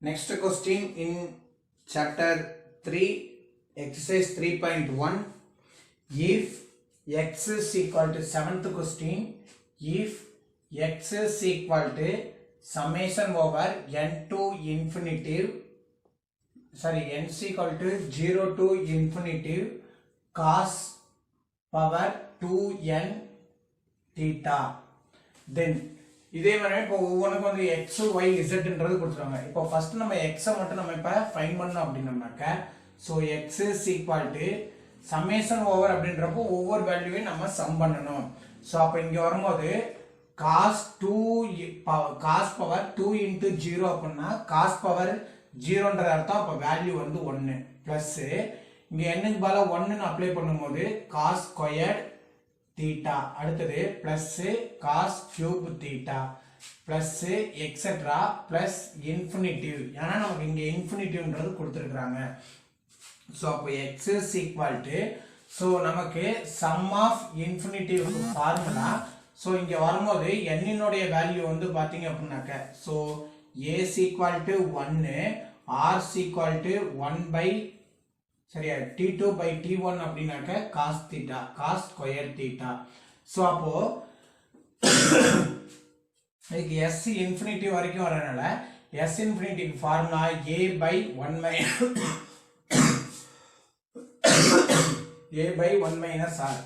Next question in chapter 3, exercise 3.1. If x is equal to 7th question, if x is equal to summation over n to infinitive, n is equal to 0 to infinitive cos power 2n theta, then இதே மாதிரி இப்போ ஒவ்வொன்றுக்கும் வந்து X Y இசட்ன்றது கொடுத்துருவாங்க. இப்போ first நம்ம எக்ஸை மட்டும் நம்ம இப்போ ஃபைன் பண்ணோம் அப்படின்னம்னாக்க so x is equal to summation over அப்படின்றப்போ ஒவ்வொரு வேல்யூவையும் நம்ம சம் பண்ணணும். ஸோ அப்போ இங்கே வரும்போது காஸ் பவர் 2 இன்ட்டு 0 அப்படின்னா காஸ் பவர் 0ன்ற அர்த்தம். அப்போ வேல்யூ வந்து 1 ப்ளஸ் இங்கே என்னுக்கு பதிலாக 1ன்னு அப்ளை பண்ணும்போது காஸ் ஸ்கொயர்ட் தீட்டா, அடுத்தது plus cos cube theta plus etcetera plus infinitive, ஏன்னா நமக்கு இங்க இன்ஃபினிட்டிவ்ன்றது கொடுத்துருக்காங்க. ஸோ அப்போ x is equal to, so நமக்கு sum of infinitive formula. So இங்க வரும்போது என்னினுடைய வேல்யூ வந்து பாத்தீங்க அப்படின்னாக்க so a equal to 1, r equal to 1 by சரியா t2 by t1 அப்படினாக்க cos theta, cos square theta. So அப்போ இதுக்கு s இன்ஃபினிட்டி வரைக்கும் வரனால s infinity formula a by 1 minus r.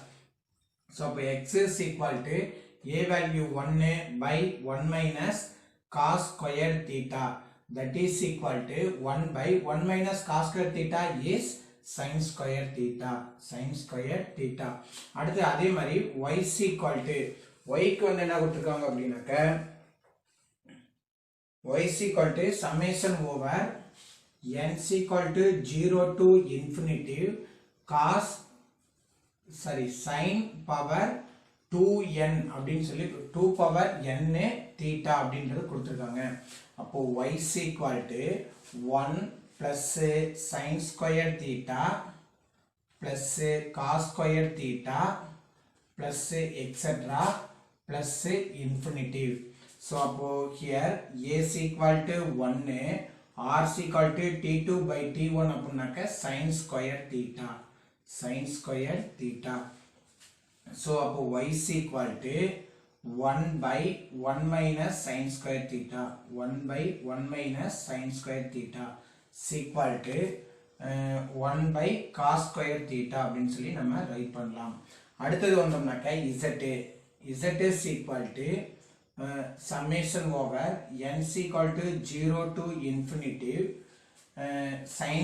So அப்போ x is equal to a value 1 by 1 minus cos square theta, that is equal to 1 by 1 minus cos square theta is sin square theta, sin square theta. அடுத்து அதே மாதிரி y is equal to, y க்கு வந்து என்ன கொடுத்திருக்காங்க அப்படினாக்க y is equal to summation over n is equal to 0 to infinity cos sin power 2n அப்படின்னு சொல்லி 2 power n theta அப்படின்றது கொடுத்திருக்காங்க. அப்போ y is equal to 1 plus sin square theta plus cos square theta plus etc plus infinitive. So here a is equal to 1, r is equal to t2 by t1 அப்படினாக்க sin square theta, sin square theta. So y is equal to 1 by 1 minus sin square theta, 1 by 1 minus sin square theta is equal to 1 by cos square theta அப்படின்னு சொல்லி நம்ம right பண்ணலாம். அடுத்தது வந்தோம்னாக்க z is equal to summation over n is equal to 0 to infinity sin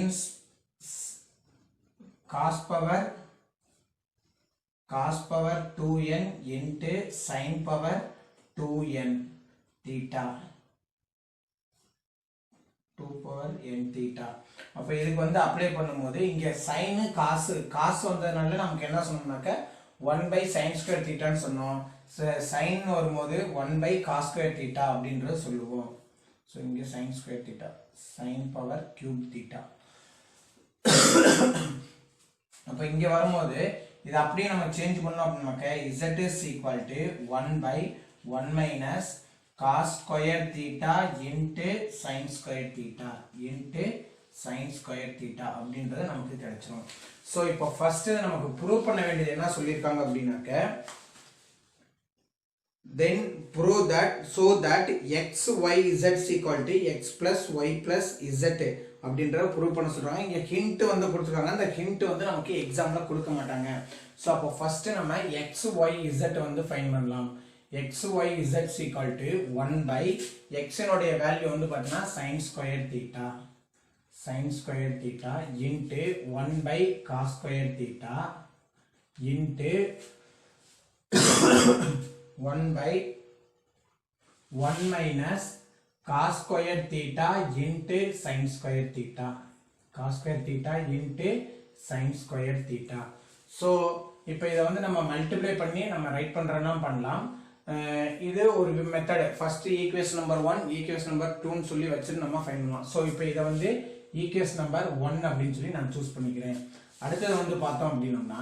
cos power 2n into sin power 2n theta, 2 power n theta. அப்ப இதுக்கு வந்து apply பண்ணும்போது இங்க sin cos வந்ததனால நமக்கு என்ன சொன்னோம்னாக்க 1 by sin square theta ன்னு சொன்னோம். sin வரும்போது 1 by cos square theta அப்படின்றது சொல்லுவோம். சோ இங்க sin square theta, sin power cube theta. அப்ப இங்க வரும்போது இது அப்படியே நம்ம சேஞ்ச் பண்ணோம் அப்படினாக்க z is equal to 1 by 1 minus cos square theta into sin square theta into sin square theta அப்படின்றது நமக்கு கிடைச்சிரும். சோ இப்போ ஃபர்ஸ்ட் நமக்கு ப்ரூவ் பண்ண வேண்டியது என்ன சொல்லிருக்காங்க அப்படினாக்க then prove that so that x y z is equal to x plus y plus z அப்படின்றத ப்ரூவ் பண்ண சொல்றாங்க. இங்க ஹிண்ட் வந்து கொடுத்திருக்காங்க. அந்த ஹிண்ட் வந்து நமக்கு எக்ஸாம்ல கொடுக்க மாட்டாங்க. சோ அப்போ ஃபர்ஸ்ட் நம்ம x y z வந்து ஃபைண்ட் பண்ணலாம். x y z is equal to 1 by x னுடைய value வந்து பார்த்தீங்கன்னா sin square theta, sin square theta into 1 by cos square theta into 1 by 1 minus cos square theta into sin square theta, cos square theta into sin square theta. So இப்போ இத வந்து நம்ம multiply பண்ணி நம்ம right பண்றோம்னா பண்ணலாம். இது ஒரு method. First equation number 1 equation number 2 ன்னு சொல்லி வச்சு நம்ம ஃபைண்ட் பண்ணலாம். சோ இப்போ இத வந்து ஈக்குவேஷன் நம்பர் 1 அப்படினு சொல்லி நான் சூஸ் பண்ணிக்கிறேன். அடுத்து வந்து பார்த்தோம் அப்படினா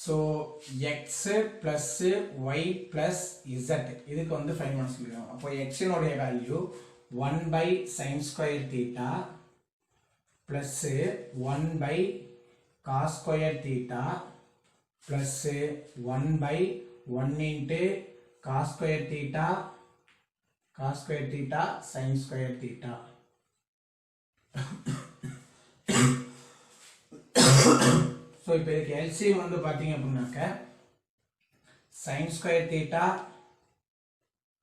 so x plus y plus z இதுக்கு வந்து ஃபைண்ட் பண்ண சொல்லிருக்காங்க. அப்போ x னுடைய value 1 by sin square theta plus 1 by cos square theta plus 1 by 1 into cos square theta sin square theta. So இப்போ இதுக்கு LCM வந்து பாத்தீங்க அப்படின்னாக்க sin square theta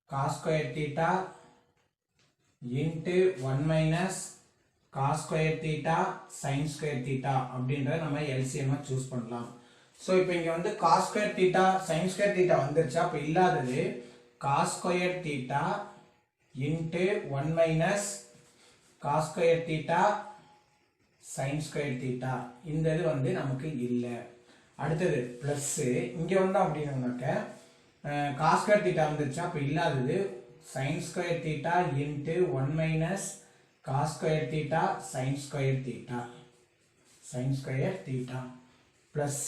cos square theta into 1 minus cos square theta sin square theta அப்படின்றத நம்ம LCM choose பண்ணலாம். So இப்போ இங்கே வந்து cos square theta sin square theta வந்துருச்சா, அப்போ இல்லாதது cos square theta into 1 minus cos square theta sin square theta இந்த இது வந்து நமக்கு இல்லை. அடுத்தது ப்ளஸ் இங்கே வந்தோம் அப்படின்னாக்க cos square theta வந்துருச்சா, அப்போ இல்லாதது sin square theta into 1 minus cos square theta sin square theta plus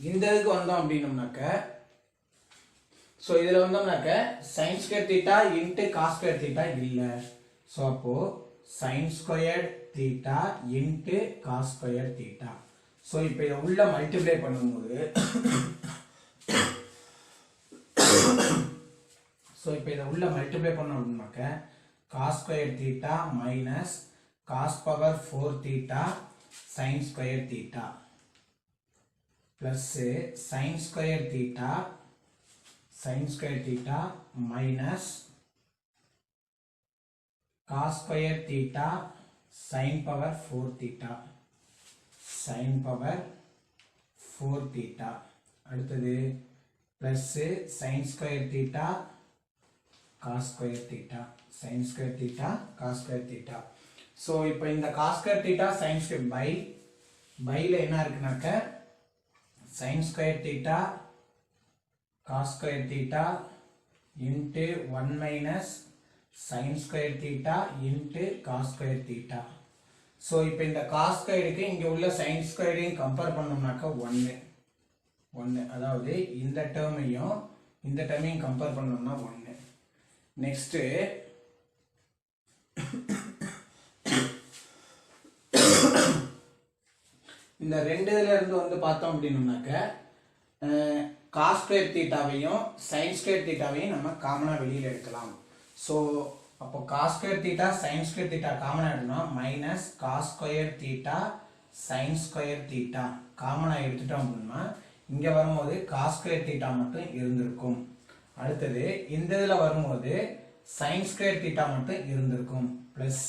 இந்த இதுக்கு வந்தோம் அப்படின்னம்னாக்க ஸோ இதில் வந்தோம்னாக்க sin square theta into cos square theta இல்லை. ஸோ அப்போ sin square theta into cos square theta. So இப்போ இதை உள்ள மல்டிப்ளை பண்ணும்போது பண்ணோம் அப்படின்னாக்க cos square theta minus cos power 4 theta sin square theta plus sin square theta minus cos square theta sin power 4 theta அடுத்தது plus sin square theta cos square theta. So இப்போ இந்த cos square theta sin square பைல என்ன இருக்குனாக்க sin square theta cos square theta into 1 minus sin square theta into cos square theta. So இப்போ இந்த cos squareக்கு இங்கே உள்ள sin squareையும் compare பண்ணோம்னாக்க 1 அதாவது இந்த டேர்மையும் compare பண்ணோம்னா 1. நெக்ஸ்ட்டு இந்த ரெண்டு இதுல இருந்து வந்து பார்த்தோம் அப்படின்னோம்னாக்க cos square thetaவையும் sin square thetaவையும் நம்ம காமனா வெளியில எடுக்கலாம். ஸோ அப்போ cos square theta sin square theta காமனா எடுக்கணும் minus cos square theta sin square theta காமனா எடுத்துட்டோம் அப்படின்னா இங்க வரும்போது cos square theta மட்டும் இருந்திருக்கும். அடுத்தது இந்த இதுல வரும்போது sin square theta மட்டும் இருந்திருக்கும் plus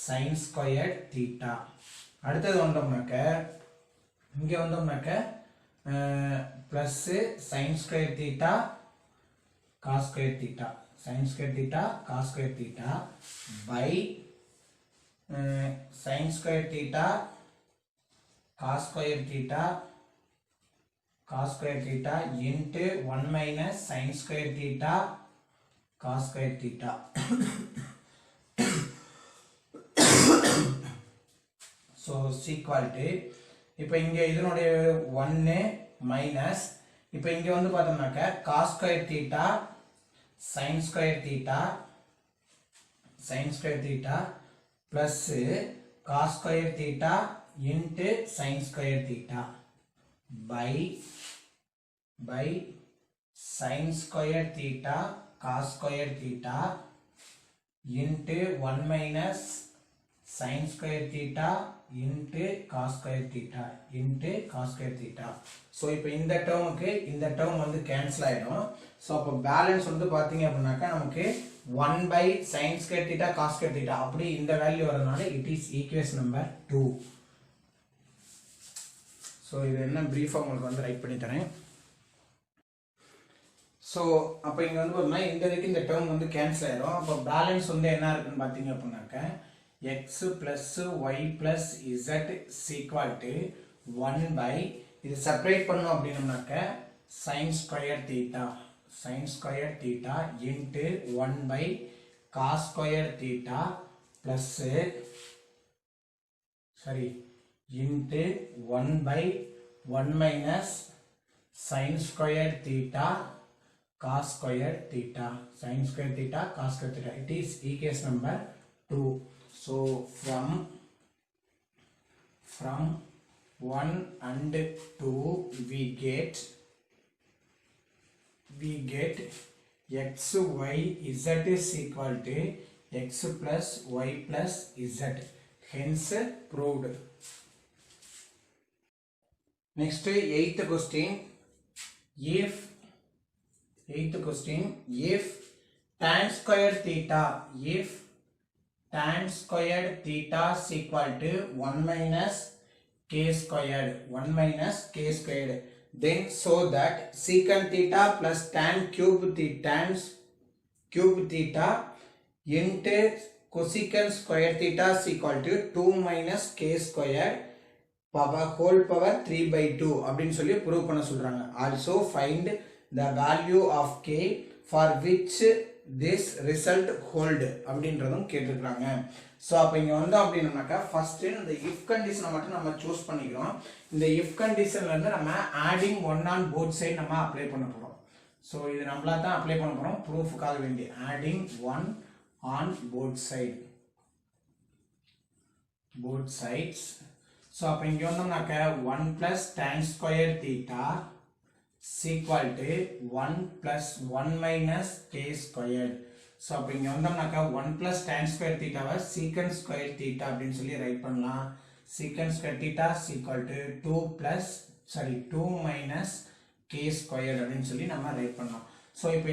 sin square theta. அடுத்தது வந்தோம்னாக்க இங்க வந்தோம்னாக்க plus sin square theta cos square theta by sin square theta cos square theta into 1 minus sin square theta cos square theta. So equal to இப்போ இங்க இதனுடைய 1 minus இப்போ இங்க வந்து பார்த்தோம்னாக்க cos square theta sin square theta plus cos square theta into sin square theta by sin square theta cos square theta into 1 minus sin square theta into cos square theta. So இப்போ இந்த டேர்முக்கு இந்த term வந்து cancel ஆயிடும். So அப்போ balance வந்து பார்த்தீங்க அப்படின்னாக்கா நமக்கு 1 by sin square theta cos square theta அப்படி இந்த வேல்யூ வரதுனால it is equation number 2. So இது என்ன பிரீஃபாக உங்களுக்கு வந்து ரைட் பண்ணி தரேன். ஸோ அப்போ இங்கே வந்து பார்த்தோம்னா இந்த இதுக்கு இந்த டேர்ம் வந்து கேன்சல் ஆயிடும். அப்போ பேலன்ஸ் வந்து என்ன இருக்குன்னு பார்த்தீங்க அப்படின்னாக்க x plus y plus z is equal to 1 by இது செப்பரேட் பண்ணோம் அப்படின்னோம்னாக்க sin square theta into 1 by cos square theta plus into 1 by 1 minus sin square theta cos square theta, sin square theta, cos square theta. It is equation number 2. So from 1 and 2 we get x y z is equal to x plus y plus z, hence proved. Next, eighth question, if tan square theta is equal to 1 minus k squared, then so that secant theta plus tan cube theta into cosecant square theta is equal to 2 minus k squared whole power 3 by 2 அப்படின்னு சொல்லி prove பண்ண சொல்றாங்க. Also find the value of k for which this result hold அப்படின்றதும் கேட்டிருக்காங்க. So அப்போ இங்கே வந்து அப்படின்னாக்கா ஃபர்ஸ்ட் இந்த இஃப் கண்டிஷனை மட்டும் நம்ம சூஸ் பண்ணிக்கிறோம். இந்த இஃப் கண்டிஷன்ல இருந்து நம்ம ஆடிங் 1 on both side நம்ம அப்ளை பண்ண போறோம். ஸோ இது நம்மளா தான் அப்ளை பண்ண போறோம் ப்ரூஃப்காக வேண்டி. Adding 1 on both sides. So அப்போ இங்கே வந்தோம்னாக்கா 1 plus tan square theta is equal to 1 plus 1 minus k squared. So அப்போ இங்கே வந்தோம்னாக்கா 1 plus tan square theta வை secant square theta அப்படின்னு சொல்லி ரைட் பண்ணலாம். secant square theta is equal to 2 minus k squared அப்படின்னு சொல்லி நம்ம ரைட் பண்ணலாம். ஸோ இப்போ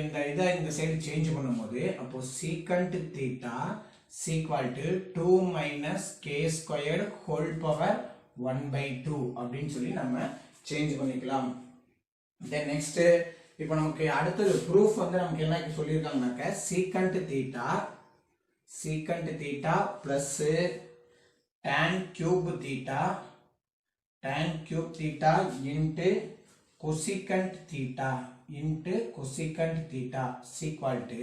இந்த சைடு சேஞ்ச் பண்ணும்போது அப்போ secant theta is equal to 2 minus k squared whole power 1 by 2 அப்படின்னு சொல்லி நம்ம சேஞ்ச் பண்ணிக்கலாம். Then next இப்போ நமக்கு அடுத்தது proof வந்து நமக்கு என்ன சொல்லியிருக்காங்கனாக்க secant theta plus tan cube theta into cosecant theta is equal to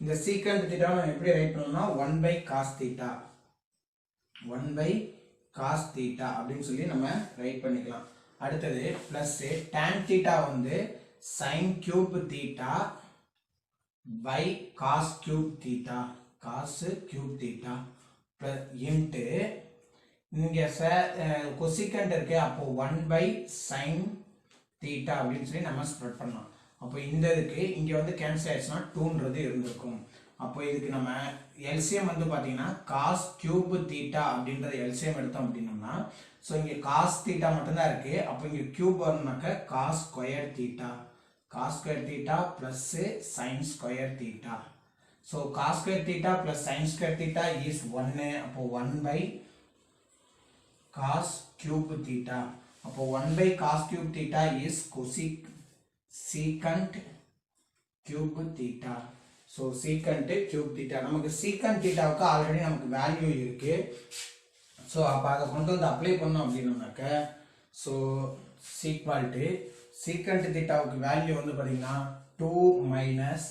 இந்த secant theta நம்ம எப்படி ரைட் பண்ணனும்னா 1 by cos theta அப்படின்னு சொல்லி நம்ம ரைட் பண்ணிக்கலாம். அடுத்தது பிளஸ் tan theta வந்து sin cube theta by cos cube theta plus into இங்க cosecant இருக்கு அப்போ 1 by sin theta அப்படின்னு சொல்லி நம்ம ஸ்ப்ரெட் பண்ணலாம். அப்போ இந்த இதுக்கு இங்க வந்து கேன்சல் ஆயிடுச்சுனா 2ன்றது இருந்திருக்கும். அப்போ இதுக்கு நம்ம எல்சிஎம் வந்து பாத்தீங்கன்னா cos cube theta அப்படிங்கறது எல்சிஎம் எடுத்தோம் அப்படினா சோ இங்க cos theta மட்டும் தான் இருக்கு. அப்போ இங்க cube வரணும்னாக்க cos square theta plus sin square theta. So cos square theta plus sin square theta is 1. அப்போ 1 by cos cube theta. அப்போ 1 by cos cube theta is secant cube theta. So secant cube theta. நமக்கு secant thetaவுக்கு already நமக்கு value இருக்கு. So அப்ப அத கொண்டு வந்து அப்ளை பண்ணோம் அப்படினாக்க சோ equal to secant thetaவுக்கு வேல்யூ வந்து பாத்தீங்கன்னா 2 minus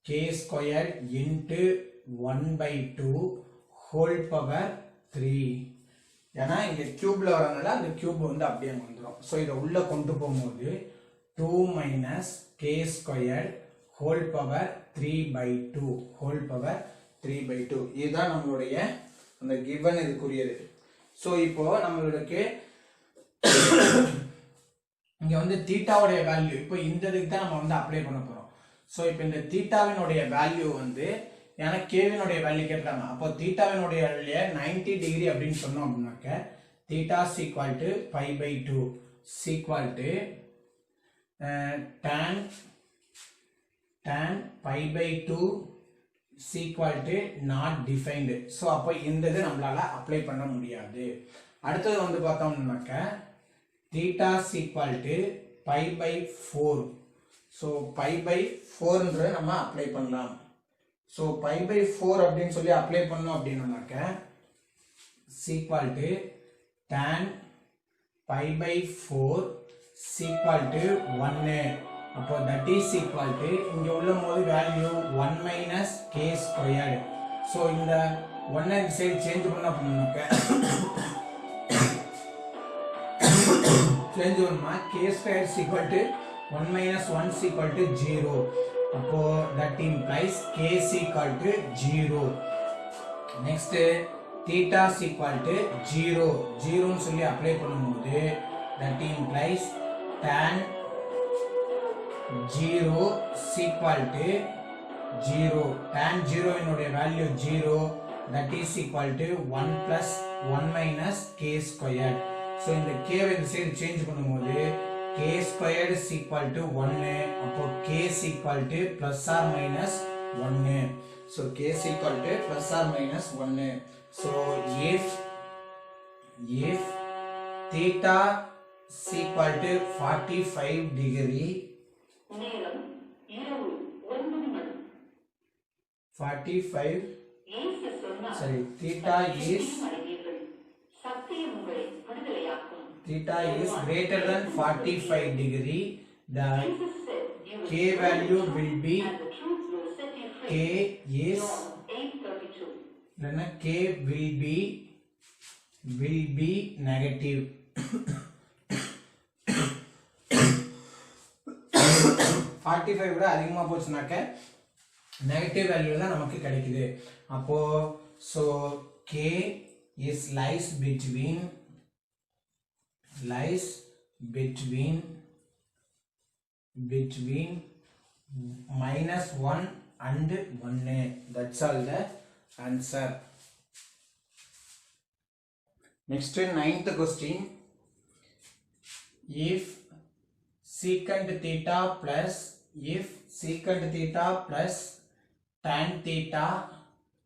k squared into 1 by 2 whole power 3. ஏன்னா இங்க கியூப்ல வரனால அந்த கியூப் வந்து அப்படியே வந்துரும். சோ இத உள்ள கொண்டு போகும்போது 2 minus k squared whole power 3 by 2 இதுதான் நம்மளுடைய அந்த given இதுக்குரியது. சோ இப்போ நம்மளுக்கு இங்க வந்து தீட்டாவுடைய வேல்யூ இப்போ இந்த இதுக்கு தான் நம்ம வந்து அப்ளை பண்ண போறோம். சோ இப்போ இந்த தீட்டாவினுடைய வேல்யூ வந்து எனக்கு கேவினுடைய வேல்யூ கேட்றாங்க. அப்போ தீட்டாவினுடைய வேல்யூ 90 டிகிரி அப்படின்னு சொன்னோம் அப்படினாக்க theta is equal to pi by 2 is equal to tan pi by 2 is equal to not defined. so அப்ப இந்த இது நம்மளால அப்ளை பண்ண முடியாது. அடுத்து வந்து பார்த்தோம்னாக்க theta is equal to pi by 4. so pi by 4 ன்ற நம்ம அப்ளை பண்ணலாம். so pi by 4 அப்படினு சொல்லி அப்ளை பண்ணோம் அப்படினாக்க is equal to tan pi by 4 is equal to 1. அப்போ that is equal to இங்க உள்ள போது value 1 minus k squared. so இந்த 1 இந்த சைடு சேஞ்ச் பண்ண அப்படினாக்க சேஞ்ச் பண்ணுமா k square is equal to 1 minus 1 is equal to 0. அப்போ that implies k is equal to 0. next theta is equal to 0 ன்னு சொல்லி அப்ளை பண்ணும்போது that implies tan 0 is equal to 0. tan 0 என்னுடைய value 0, that is equal to 1 plus 1 minus k squared. so இந்த k வை இந்த side change பண்ணும்போது k squared is equal to 1. அப்போ k is equal to plus or minus 1. so k is equal to plus or minus 1. so if theta is equal to 45 degree, 45 sorry theta is greater than 45 degree, the k value will be negative. 45 விட அதிகமா போச்சுனாக்க negative value தான் நமக்கு கிடைக்குது. அப்போ so k is lies between minus 1 and 1. that's all the answer. next 9th question. if secant theta plus tan theta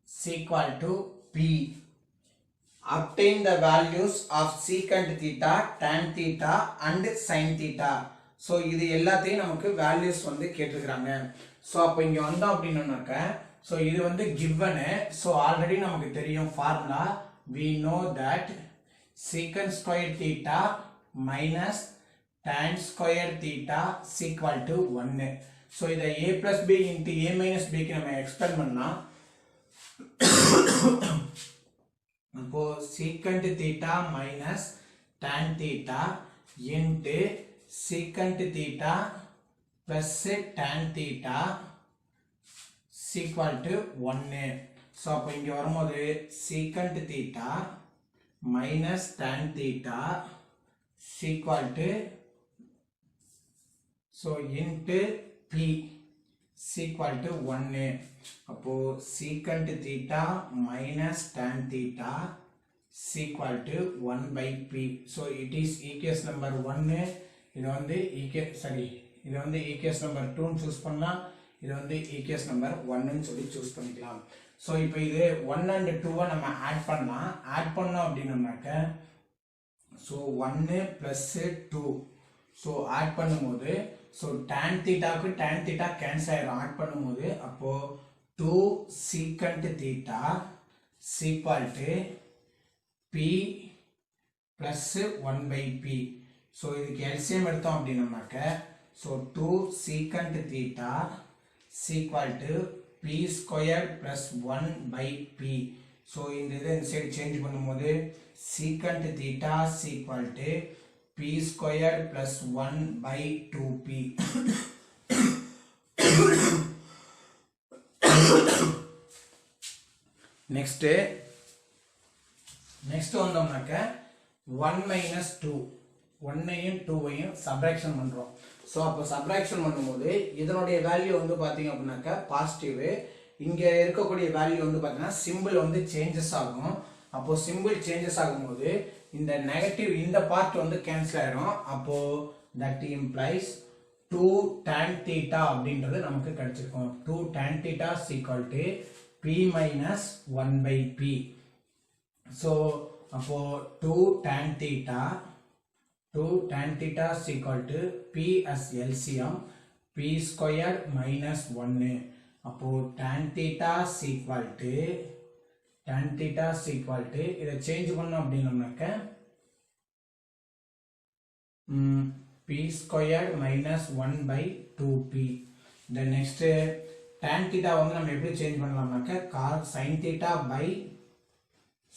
is equal to p, obtain the values of secant theta, tan theta and sin theta. so இது எல்லாத்தையும் நமக்கு values வந்து கேட்டிருக்காங்க. so அப்ப இங்க வந்தோம் அப்படினாக்க so இது வந்து given. so already நமக்கு தெரியும் formula. we know that secant square theta minus tan square theta is equal to 1. so இத a plus b into a minus b க்கு நம்ம எக்ஸ்பேண்ட் பண்ணா அப்போ secant theta minus tan theta into secant theta plus tan theta is equal to 1. so அப்போ இங்க வரும்போது secant theta minus tan theta is equal to so into p is equal to 1. அப்போ secant theta minus tan theta is equal to 1 by p. so it is equation number 1. இது வந்து இது வந்து equation number 2 ன்னு choose பண்ணலாம், இது வந்து equation number 1 ன்னு சொல்லி சூஸ் பண்ணிக்கலாம். so இப்போ இது 1 and 2 நம்ம ஆட் பண்ணலாம். ஆட் பண்ணோம் அப்படினாக்க so 1 plus 2. so ஆட் பண்ணும்போது so tan theta க்கு tan theta கேன்சல் ஆயிடும் ஆட் பண்ணும்போது. அப்போ 2 secant theta is equal to p plus 1 by p. so இதுக்கு LCM எடுத்தோம் அப்படினாக்க so 2 secant theta is equal to p squared plus 1 by p. so இந்த இதை இந்த சைடு சேஞ்ச் பண்ணும்போது secant theta is equal to p squared plus 1 by 2p. next வந்தோம்னாக்க 1 minus 2 1ஐயும் 2ஐயும் சப்ட்ராக்ஷன் பண்றோம். சோ அப்ப சப்ட்ராக்ஷன் பண்ணும்போது இதனுடைய வேல்யூ வந்து பாத்தீங்க அப்படினாக்க பாசிட்டிவ், இங்க இருக்கக்கூடிய வேல்யூ வந்து பாத்தீங்கன்னா சிம்பிள் வந்து சேஞ்சஸ் ஆகும். அப்போ சிம்பிள் சேஞ்சஸ் ஆகும்போது இந்த நெகட்டிவ் இந்த பார்ட் வந்து கேன்சல் ஆயிடும். அப்போ that implies 2 tan theta அப்படின்றது நமக்கு கிடைச்சிருக்கும். 2 tan theta is equal to p minus 1 by p. so அப்போ 2 tan theta is equal to p as LCM p squared minus 1. அப்போ tan theta is equal to இதை change பண்ணோம் அப்படின்னாக்க p squared minus 1 by 2p. then next tan theta வந்து நம்ம எப்படி change பண்ணலாம்னாக்க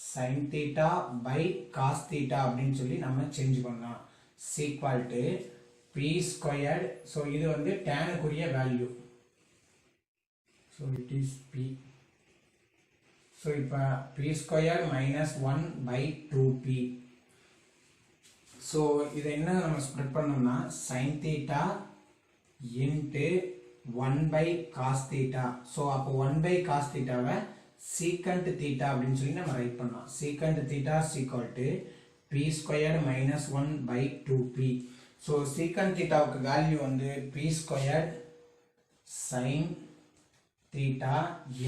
sin theta by cos theta அப்படின்னு சொல்லி நம்ம சேஞ்ச் பண்ணலாம். is equal to p squared. So இது வந்து tan குரிய value. So it is p. So இப்போ p squared minus 1 by 2p. So இதை என்ன நம்ம ஸ்ப்ளிட் பண்ணோம்னா sin theta into 1 by cos theta. So அப்போ 1 by cos theta why secant theta அப்படின்னு சொல்லி நம்ம ரைட் பண்ணலாம். Secant theta is equal to p squared minus 1 by 2p. So secant theta வுக்கு வேல்யூ வந்து p squared sin theta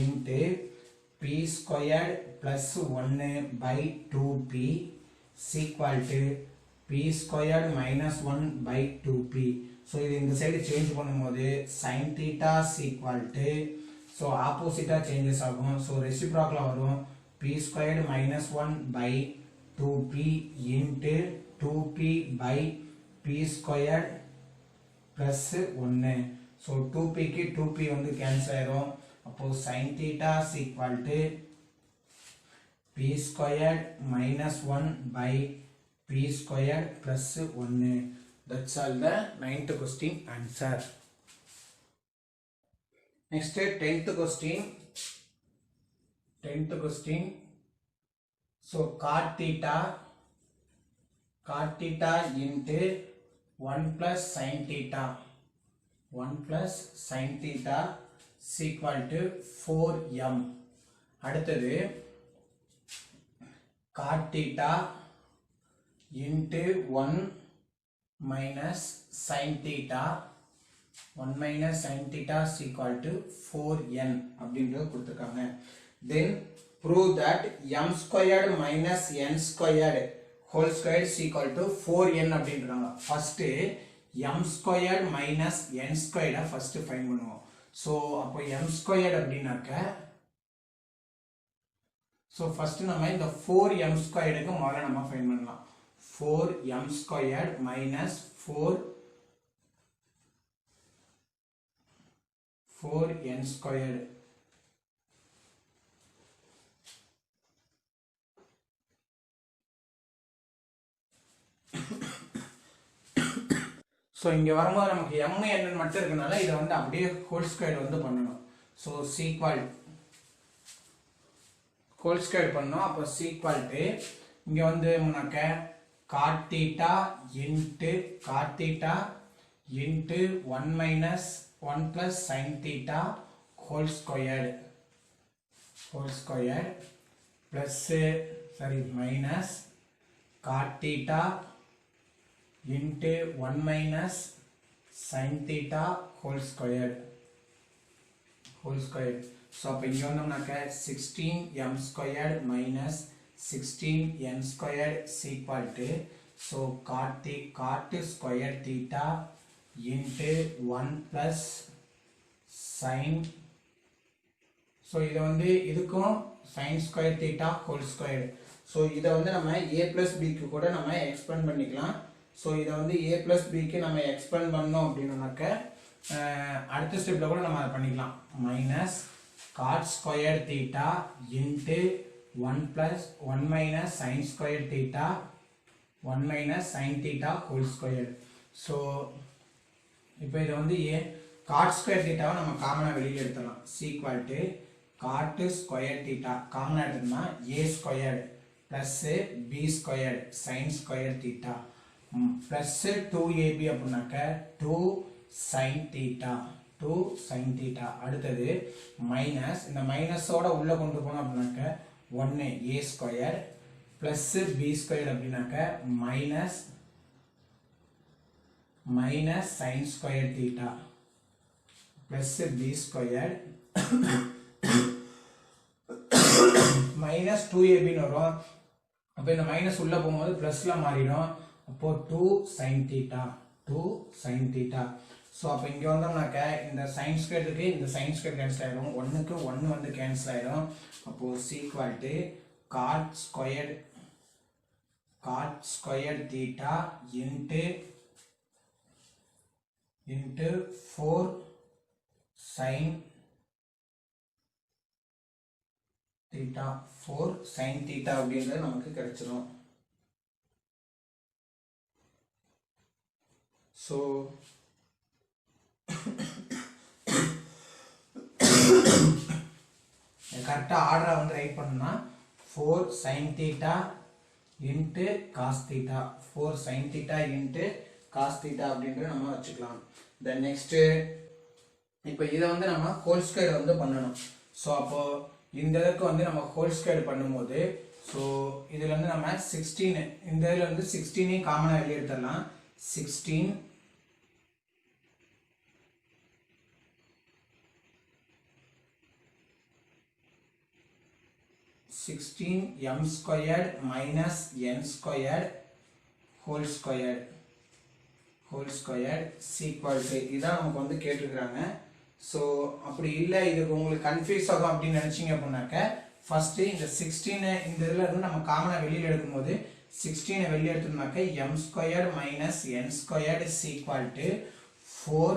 into p squared plus 1 by 2p is equal to p squared minus 1 by 2p. So இது இந்த side change பண்ணும்போது sin theta is equal to, so opposite changes ஆகும். So reciprocal வரும் p squared minus 1 by 2p into 2p by p squared plus 1. So 2p க்கு 2p வந்து cancel ஆயிரும். அப்போ sin theta is equal to p squared minus 1 by p squared plus 1. That's all the 9th question answer. Next 10th question. 10th question. So cot theta into 1 plus sin theta. 1 plus sin theta is equal to 4m. அடுத்தது cot theta into 1 minus sin theta. 1 minus sin theta is equal to 4n அப்படின்றது கொடுத்திருக்காங்க. Then prove that m squared minus n squared whole squared is equal to 4n அப்படின்றாங்க. First m squared minus n squared first find பண்ணுவோம். So அப்போ m squared அப்படினாக்க, so first நம்ம இந்த 4m squared க்கு முதல்ல நம்ம find பண்ணலாம். 4m squared minus 4n squared. So இங்க வரும்போது நமக்கு m n மட்டும் இருக்கனால இத வந்து அப்படியே ஹோல் ஸ்கொயர் வந்து பண்ணனும். So is equal whole square பண்ணோம். அப்ப is equal to இங்க வந்து நமக்கு cot theta into 1 minus 1 plus sin theta whole squared plus minus cot theta into 1 minus sin theta whole squared. So அப்ப இங்க வந்தோம்னாக்க 16m squared minus 16n squared is equal to, so cot square theta into 1 plus sin. So இத வந்து இதுக்கும் sin square theta whole squared. So இத வந்து நம்ம a plus b க்கு கூட நம்ம எக்ஸ்பேண்ட் பண்ணிக்கலாம். So இத வந்து a plus b க்கு நம்ம எக்ஸ்பேண்ட் பண்ணோம் அப்படினாக்க அடுத்த ஸ்டெப்ல கூட நம்ம அத பண்ணிக்கலாம். minus cot square theta into 1 plus 1 minus sin square theta 1 minus sin theta whole squared. So இப்போ இத வந்து cot square theta நம்ம காமனா வெளியில எடுத்துறலாம். is equal to cot square theta காமனா எடுத்தோம்னா a squared plus b squared sin square theta plus 2ab அப்படினாக்க 2 sin theta. அடுத்தது மைனஸ், இந்த மைனஸ் ஓட உள்ள கொண்டு போனோம் அப்படினாக்க 1 a squared plus b squared அப்படினாக்க minus sin square theta plus b squared minus 2ab ன்னு வரும். அப்ப இந்த மைனஸ் உள்ள போகும்போது பிளஸ்ல மாறிடும். அப்போ 2 sin theta. சோ அப்ப இங்க வந்தோம்னாக்க இந்த sin square இருக்கு, இந்த sin square கேன்சல் ஆயிடும். 1 க்கு 1 வந்து கேன்சல் ஆயிடும். அப்போ is equal to cot squared theta into 4 sin theta அப்படின்றது நமக்கு கிடைச்சிரும். so கரெக்டா ஆர்டரா வந்து ரைட் பண்ணா 4 sin theta into cos theta, 4 sin theta into cos theta அப்படின்றது நம்ம வச்சுக்கலாம். then next இப்போ இத வந்து நம்ம ஹோல் ஸ்கொயர் வந்து பண்ணனும். சோ அப்போ இந்த இதுக்கு வந்து நம்ம ஹோல் ஸ்கொயர் பண்ணும்போது சோ இதுல வந்து நம்ம 16 இந்த இதுல வந்து 16 காமனா வெளிய எடுத்துறலாம். 16 m squared minus n squared whole squared is equal to இதான் நமக்கு வந்து கேட்டிருக்காங்க. சோ அப்படி இல்ல இதுக்கு உங்களுக்கு கன்ஃபியூஸ் ஆகும் அப்படி நினைச்சீங்க அப்படினாக்க ஃபர்ஸ்ட் இந்த 16 இந்த இதுல இருந்து நம்ம காமனா வெளியில எடுக்கும்போது 16 வெளிய எடுத்தோம்னாக்க m squared minus n squared is equal to 4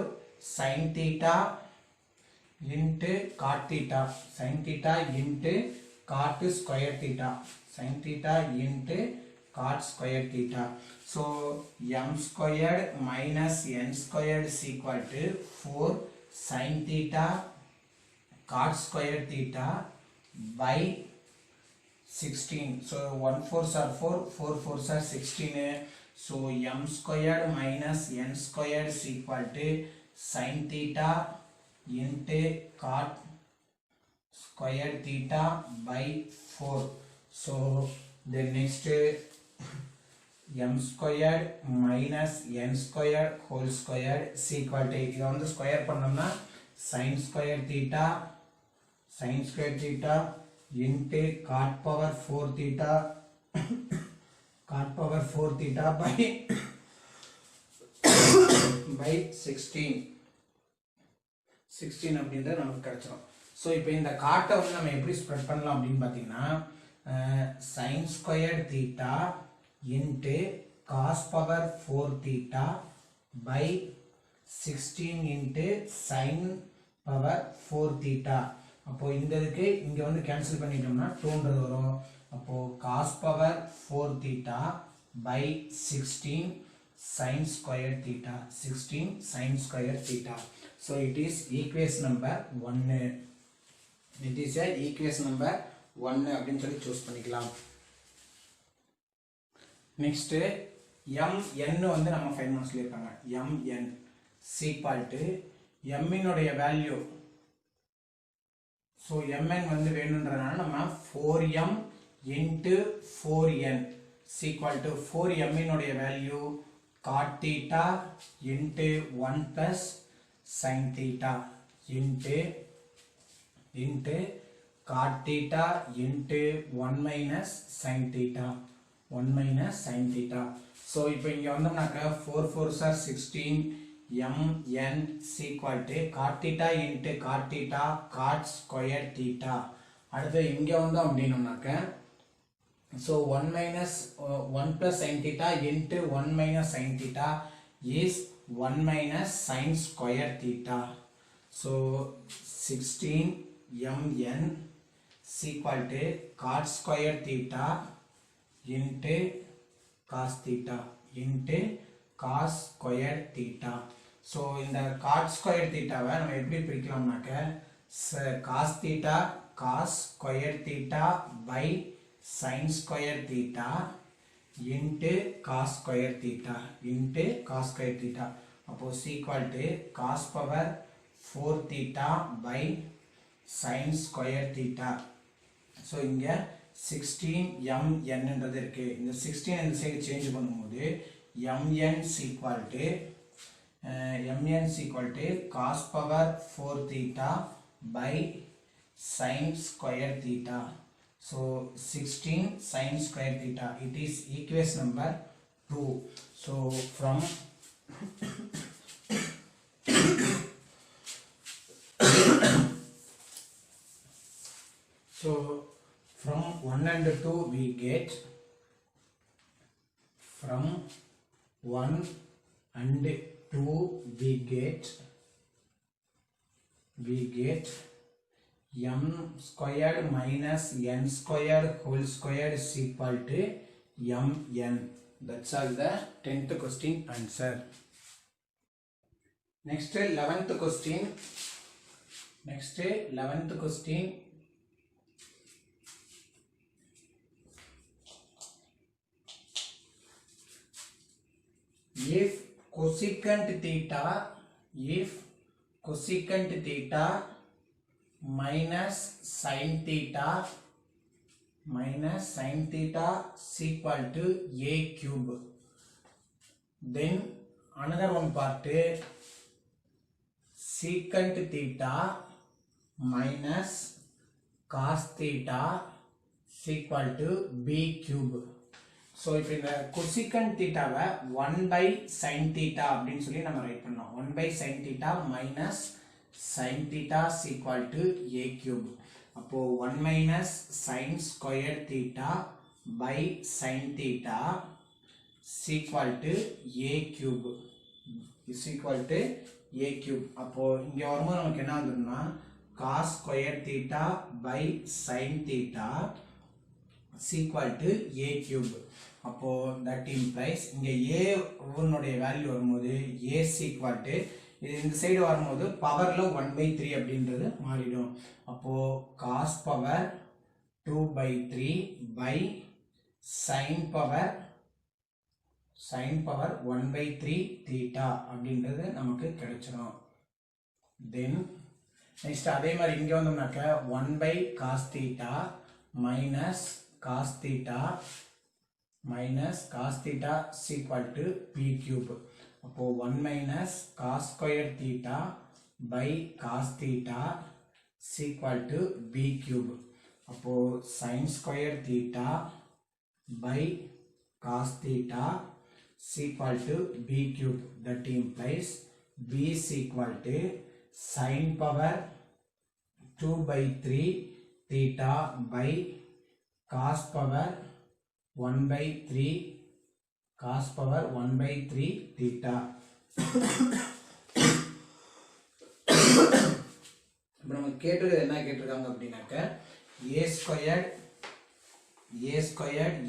sin theta into cot theta, sin theta into cot square theta, sin theta into cot square theta. So m squared minus n squared is equal to 4 sin theta cot square theta by 16. So 1 4s are 4, 4 4s are 16. So m squared minus n squared is equal to sin theta into cot square theta by 4. So the next m squared minus n squared whole squared is equal to இத வந்து square பண்ணோம்னா sin square theta into cot power 4 theta by 16 அப்படின்றது நமக்கு கிடைச்சிரும். So இப்போ இந்த காட்டை வந்து நம்ம எப்படி ஸ்ப்ரெட் பண்ணலாம் அப்படினு பாத்தீங்கன்னா sin squared theta into cos power 4 theta by 16 into sin power 4 theta. அப்போ இந்த இதுக்கு இங்க வந்து கேன்சல் பண்ணிட்டோம்னா 2ன்றது வரும். அப்போ cos power 4 theta by 16 sin square theta, 16 sin square theta. So it is equation number 1. It is a equation number 1 அப்படினு சொல்லி சூஸ் பண்ணிக்கலாம். நெக்ஸ்ட் mn வந்து நம்ம ஃபைண்ட் பண்ண சொல்லிருக்காங்க. mn equal to m இனுடைய வேல்யூ. சோ mn வந்து வேணும்ன்றதால நம்ம 4m into 4n equal to 4m இனுடைய value cot theta into 1 plus sin theta into cot theta into 1 minus sin theta, 1 minus sin theta. So இப்போ இங்க வந்தோம்னாக்க 4 4s are 16 mn equal to cot theta into cot theta cot square theta. அடுத்து இங்க வந்தோம் அப்படினோம்னாக்க so 1 minus 1 plus sin theta into 1 minus sin theta is 1 minus sin square theta. So 16 mn equal to cot square theta into cos theta into cos square theta. So இந்த cot square theta வை நம்ம எப்படி பிரிக்கலாம்னாக்க cos theta cos square theta by sin square theta into cos square theta into cos square theta. அப்போ equal to cos power 4 theta by sin square theta. So இங்க 16 mn ன்றது இருக்கு. இந்த 16 இந்த side change பண்ணும்போது mn equal to cos power 4 theta by sin square theta. So 16 sin square theta, it is equation number 2. So from so from 1 and 2 we get, from 1 and 2 we get m squared minus n squared whole squared is equal to mn. That's all the 10th question answer. Next 11th question. If cosecant theta minus sin theta is equal to a cube, then another one part secant theta minus cos theta is equal to b cube. So இப்போ இந்த cosecant theta 1 by sin theta அப்படின்னு சொல்லி நம்ம right பண்ணோம். 1 by sin theta minus sin theta is equal to a cube. அப்போ 1 minus sin square theta by sin theta is equal to a cube. அப்போ இங்க வரும்போது நமக்கு என்ன வந்துரும்னா cos square theta by sin theta is equal to a cube. அப்போ that implies இங்க a உன்னுடைய value வரும்போது a is equal to இது இந்த சைடு வரும்போது பவர்ல 1/3 அப்படின்றது மாறிடும். அப்போ cos power 2/3 by sin power 1/3 theta அப்படின்றது நமக்கு கிடைச்சிரும். then next அதே மாதிரி இங்க வந்தோம்னாக்க 1 by cos theta minus cos theta is equal to p cube. அப்போ 1 minus cos square theta by cos theta is equal to b cube. அப்போ sin square theta by cos theta is equal to b cube. That implies b is equal to sin power 2/3 theta by cos power 1/3 theta. இப்போ நம்ம கேட்டது என்ன கேட்டிருக்காங்க அப்படின்னாக்க a squared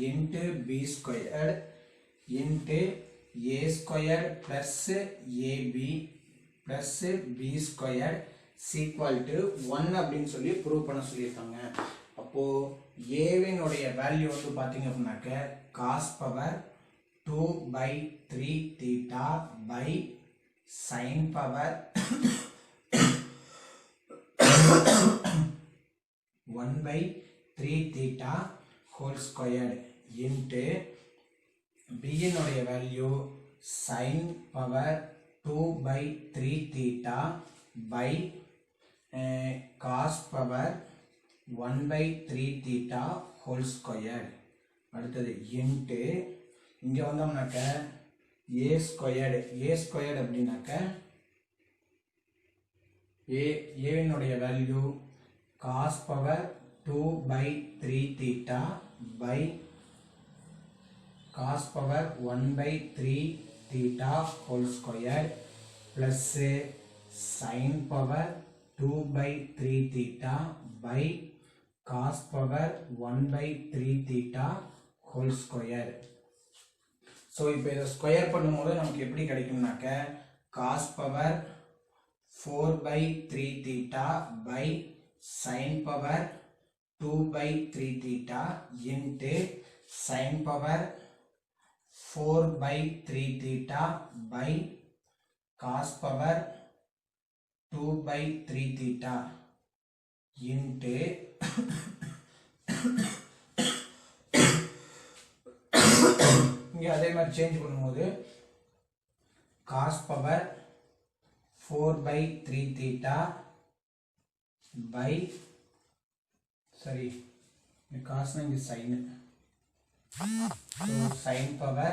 into b squared into a squared plus ab plus b squared is equal to 1 அப்படின்னு சொல்லி prove பண்ண சொல்லியிருக்காங்க. அப்போ a வினுடைய வேல்யூ வந்து பாத்தீங்க அப்படின்னாக்க cos power 2/3 theta by sin power 1/3 theta whole squared into b இனுடைய value sin power 2/3 theta by cos power 1/3 theta whole squared. அடுத்தது into இங்க வந்தோம்னாக்க a squared அப்படின்னாக்க a வினுடைய value cos power 2/3 theta by cos power 1/3 theta whole squared plus sin power 2/3 theta by cos power 1/3 theta whole square. So இப்போ இத square பண்ணும்போது நமக்கு எப்படி கிடைக்கும்னாக்க cos power 4/3 theta by sin power 2/3 theta into sin power 4/3 theta by cos power 2/3 theta into இங்க அதே மாதிரி change பண்ணும்போது cos power 4/3 theta by இந்த cos இங்க sin so sin power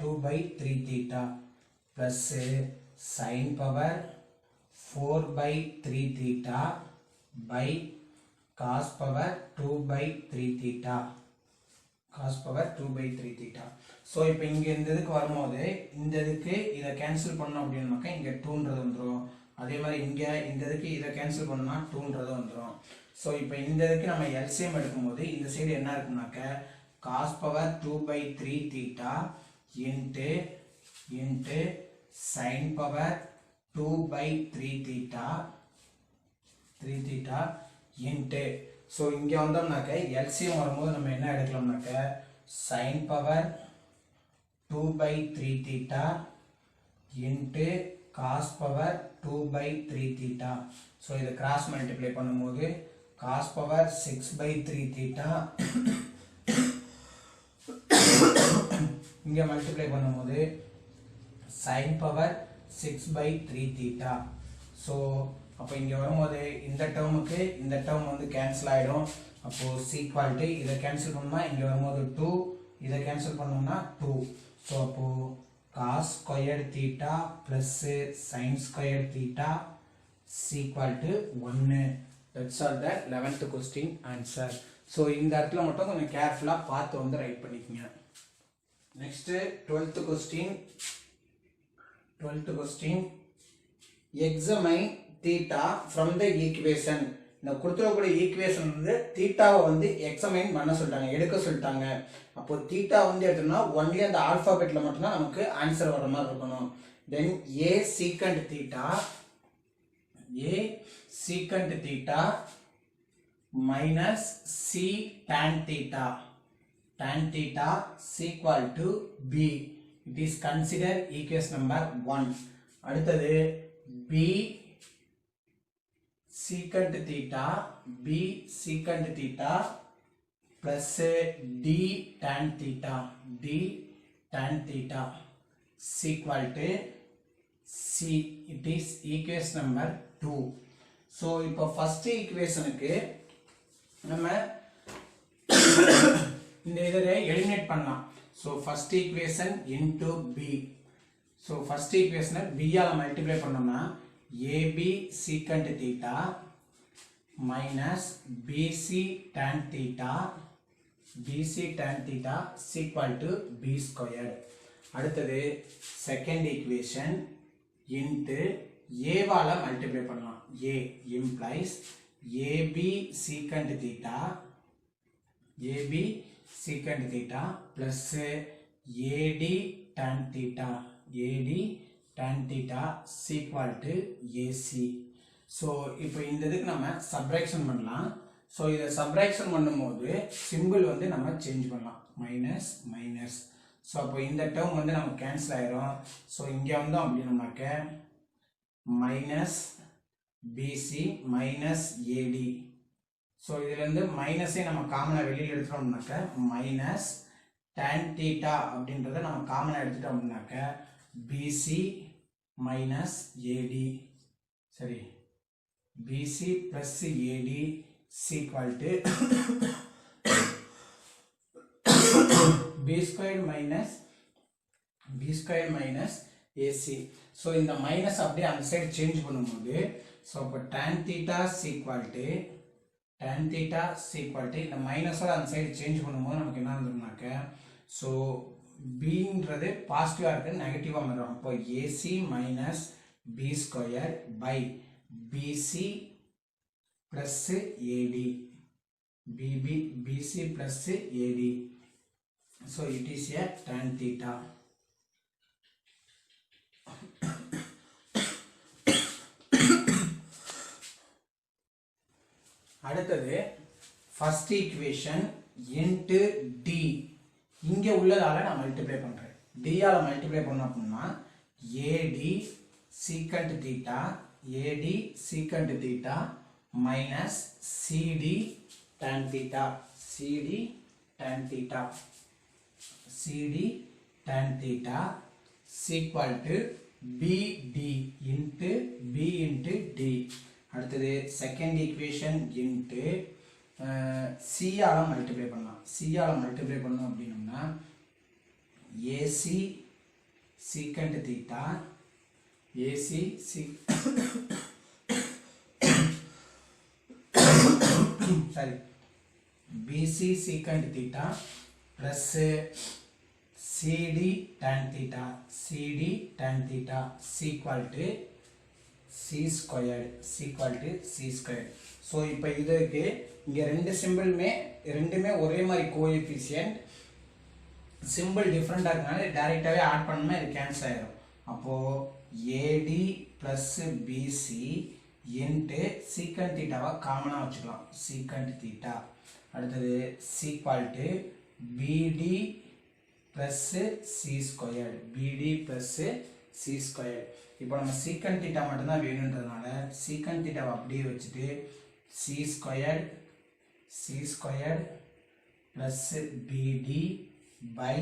2/3 theta plus sin power 4/3 theta by cos power 2/3 theta. So இப்போ இங்க இந்த இதுக்கு வரும்போது இந்த இதுக்கு இத கேன்சல் பண்ணோம் அப்படினாக்க இங்க 2ன்றது வந்துரும். அதே மாதிரி இங்க இந்த இதுக்கு இத கேன்சல் பண்ணா 2ன்றது வந்துரும். சோ இப்போ இந்த இதுக்கு நம்ம LCM எடுக்கும்போது இந்த சைடு என்ன இருக்கும்னாக்க cos power 2/3 theta into sin power 2 by 3 theta into so இங்க வந்தோம்னாக்க LCM வரும்போது நம்ம என்ன எடுக்கலாம்னாக்க sin power 2 by 3 theta into cos power 2 by 3 theta so இதை cross multiply பண்ணும்போது cos power 6 by 3 theta இங்க multiply பண்ணும்போது sin power 6 by 3 theta so அப்போ இங்க வரும்போது இந்த டேர்முக்கு இந்த டேர்ம் வந்து கேன்சல் ஆயிடும் அப்போ c equal to இத கேன்சல் பண்ணோம்னா இங்க வரும்போது 2 இத கேன்சல் பண்ணோம்னா 2 so அப்போ cos squared theta plus sin squared theta is equal to 1 that's all the 11th question answer so இந்த இடத்துல மட்டும் கொஞ்சம் கேர்ஃபுல்லா பார்த்து வந்து ரைட் பண்ணிக்கங்க next 12th question examine theta from the equation இந்த கொடுத்திருக்கக்கூடிய ஈக்குவேஷன் வந்து தீட்டாவை வந்து எக்ஸாமைன் பண்ண சொல்லிட்டாங்க எடுக்க சொல்லிட்டாங்க அப்போ தீட்டா வந்து எடுத்தோம்னா ஒன்லி அந்த ஆல்பாபெட்ல மட்டும் தான் நமக்கு ஆன்சர் வர மாதிரி இருக்கணும் தென் a secant theta minus c tan theta is equal to b it is considered equation number 1 அடுத்தது b secant theta plus d tan theta is equal to c it is equation number 2 so இப்போ first equation க்கு நம்ம இந்த இதை eliminate பண்ணலாம் so first equation into b so first equation b ஆல multiply பண்ணோம்னா ab secant theta minus bc tan theta is equal to b squared அடுத்தது second equation into a வால மல்டிப்ளை பண்ணலாம் a implies ab secant theta plus ad tan theta is equal to ac so இப்போ இந்த இதுக்கு நம்ம subtraction பண்ணலாம் so இத subtraction பண்ணும்போது சிம்பிள் வந்து நம்ம சேஞ்ச் பண்ணலாம் மைனஸ் மைனஸ் so அப்போ இந்த டேர்ம் வந்து நமக்கு கேன்சல் ஆயிரும் so இங்க வந்தோம் அப்படினாக்க minus bc minus ad so இதுல இருந்து மைனஸே நம்ம காமனா வெளியில எடுத்துட்டோம்னாக்க மைனஸ் tan theta அப்படின்றதை நம்ம காமனா எடுத்துட்டோம்னாக்க bc minus ad சரி bc plus ad is equal to b squared minus ac so இந்த மைனஸ் அப்படியே அந்த சைடு சேஞ்ச் பண்ணும்போது so அப்ப tan theta is equal to இந்த மைனஸோட அந்த சைடு சேஞ்ச் பண்ணும்போது நமக்கு என்ன வந்துரும்னாக்க so bன்றது பாசிட்டிவா இருக்கு நெகட்டிவா மாறும் அப்போ ac minus b squared by bc plus ad bc plus ad so it is a tan theta அடுத்தது first equation into d இங்க உள்ளதால நான் மல்டிப்ளை பண்றேன் d ஆல மல்டிப்ளை பண்ணோம் அப்படினா ad secant theta minus cd tan theta is equal to bd into b into d அடுத்தது second equation into c ஆல multiply பண்ணலாம் c ஆல மல்டிப்ளை பண்ணோம் அப்படினா ac secant theta sorry bc secant theta plus cd tan theta is equal to c squared so இப்போ இதுக்கு இங்க ரெண்டு சிம்பிள்மே ரெண்டுமே ஒரே மாதிரி கோஎஃபிஷியன்ட் சிம்பிள் டிஃபரண்டா இருக்கனால டைரக்டாவே ஆட் பண்ணா இது கேன்சல் ஆயிடும் அப்போ AD plus BC into secant theta காமனா வச்சுக்கலாம் secant theta. அடுத்தது is equal to BD plus C squared. BD plus C squared. இப்போ நம்ம secant theta மட்டும்தான் வேணுன்றதுனால secant theta அப்படியே வச்சுட்டு C squared plus BD by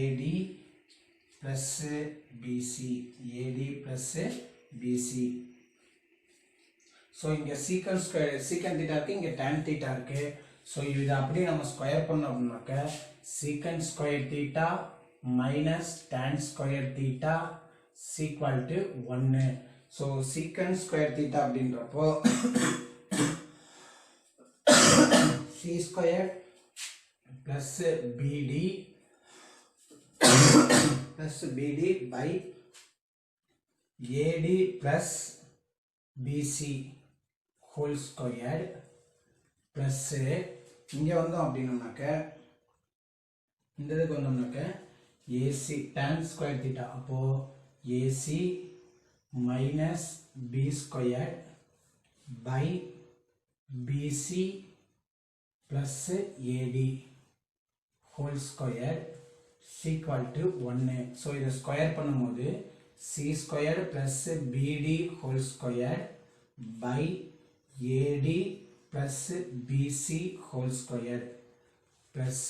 AD plus BC. AD plus BC. So இங்க secant theta இருக்கு, இங்க tan theta இருக்கு. So இது அப்படியே நம்ம ஸ்கொயர் பண்ணோம் அப்படின்னாக்க secant square theta minus tan square theta is equal to 1. So secant square theta அப்படின்றப்போ C squared plus BD by AD plus BC whole squared plus இங்க வந்தோம் அப்படின்னாக்க இந்த இதுக்கு வந்தோம்னாக்க AC tan square theta அப்போ AC minus B squared by BC plus AD whole squared is equal to 1. So இதை square பண்ணும்போது C squared plus BD whole squared by AD plus BC whole squared plus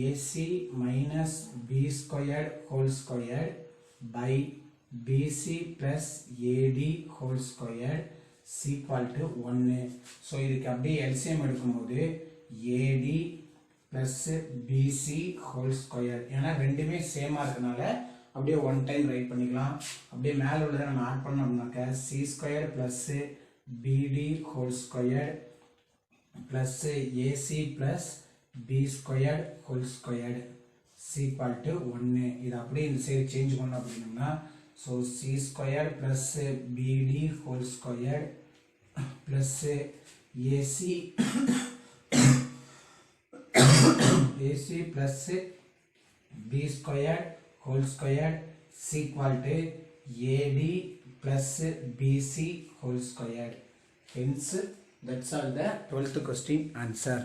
AC minus B squared whole squared by BC plus AD whole squared is equal to 1. So இதுக்கு அப்படியே LCM எடுக்கும்போது AD plus BC whole squared. ஏன்னா ரெண்டுமே சேமா இருக்கனால அப்படியே one time right பண்ணிக்கலாம். அப்படியே மேல உள்ளதை நம்ம add பண்ணோம்னாக்க C squared plus BD whole squared plus AC plus B squared whole squared is equal to 1. இது அப்படியே இந்த சைடு சேஞ்ச் பண்ணோம் அப்படின்னா so C squared plus BD whole squared plus AC plus B squared whole squared is equal to AD plus BC whole squared. Hence, that's all the 12th question answer.